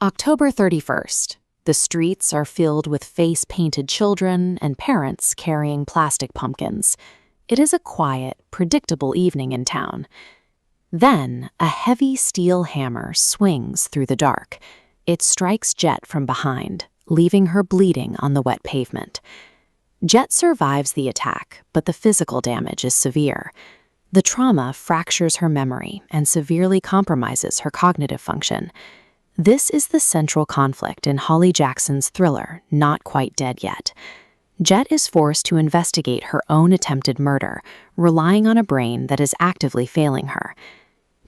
October 31st. The streets are filled with face-painted children and parents carrying plastic pumpkins. It is a quiet, predictable evening in town. Then, a heavy steel hammer swings through the dark. It strikes Jet from behind, leaving her bleeding on the wet pavement. Jet survives the attack, but the physical damage is severe. The trauma fractures her memory and severely compromises her cognitive function. This is the central conflict in Holly Jackson's thriller, Not Quite Dead Yet. Jet is forced to investigate her own attempted murder, relying on a brain that is actively failing her.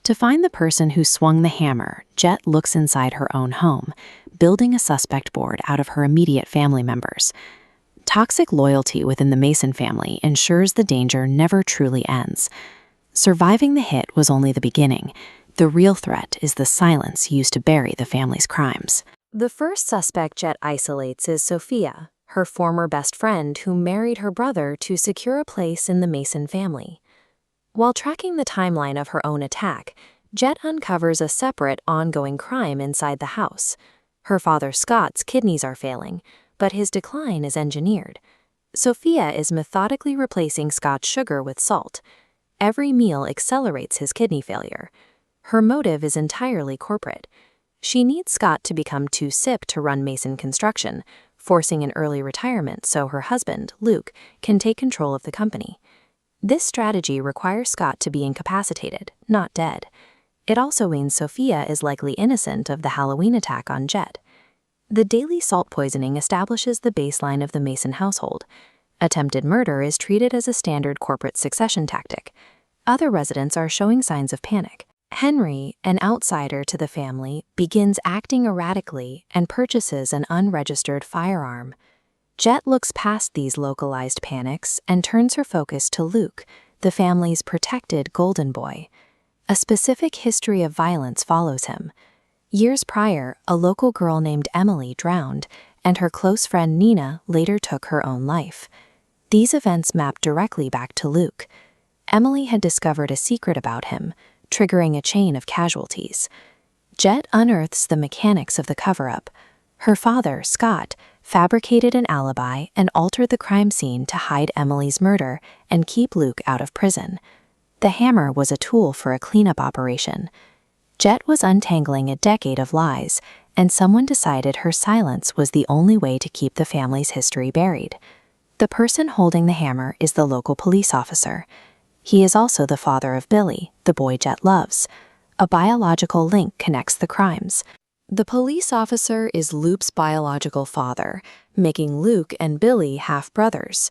To find the person who swung the hammer, Jet looks inside her own home, building a suspect board out of her immediate family members. Toxic loyalty within the Mason family ensures the danger never truly ends. Surviving the hit was only the beginning. The real threat is the silence used to bury the family's crimes. The first suspect Jet isolates is Sophia, her former best friend who married her brother to secure a place in the Mason family. While tracking the timeline of her own attack, Jet uncovers a separate, ongoing crime inside the house. Her father Scott's kidneys are failing, but his decline is engineered. Sophia is methodically replacing Scott's sugar with salt. Every meal accelerates his kidney failure. Her motive is entirely corporate. She needs Scott to become too sick to run Mason Construction, forcing an early retirement so her husband, Luke, can take control of the company. This strategy requires Scott to be incapacitated, not dead. It also means Sophia is likely innocent of the Halloween attack on Jet. The daily salt poisoning establishes the baseline of the Mason household. Attempted murder is treated as a standard corporate succession tactic. Other residents are showing signs of panic. Henry, an outsider to the family, begins acting erratically and purchases an unregistered firearm. Jet looks past these localized panics and turns her focus to Luke, the family's protected golden boy. A specific history of violence follows him. Years prior, a local girl named Emily drowned, and her close friend Nina later took her own life. These events map directly back to Luke. Emily had discovered a secret about him, triggering a chain of casualties. Jet unearths the mechanics of the cover-up. Her father, Scott, fabricated an alibi and altered the crime scene to hide Emily's murder and keep Luke out of prison. The hammer was a tool for a cleanup operation. Jet was untangling a decade of lies, and someone decided her silence was the only way to keep the family's history buried. The person holding the hammer is the local police officer. He is also the father of Billy, the boy Jet loves. A biological link connects the crimes. The police officer is Luke's biological father, making Luke and Billy half-brothers.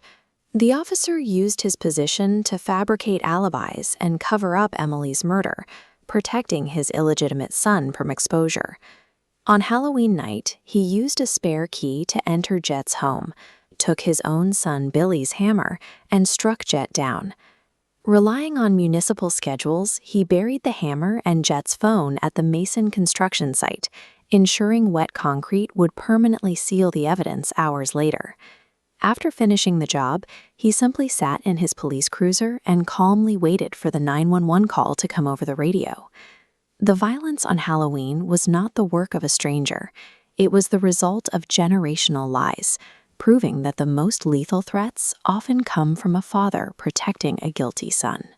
The officer used his position to fabricate alibis and cover up Emily's murder, protecting his illegitimate son from exposure. On Halloween night, he used a spare key to enter Jet's home, took his own son Billy's hammer, and struck Jet down. Relying on municipal schedules, he buried the hammer and Jet's phone at the Mason construction site, ensuring wet concrete would permanently seal the evidence hours later. After finishing the job, he simply sat in his police cruiser and calmly waited for the 911 call to come over the radio. The violence on Halloween was not the work of a stranger. It was the result of generational lies, proving that the most lethal threats often come from a father protecting a guilty son.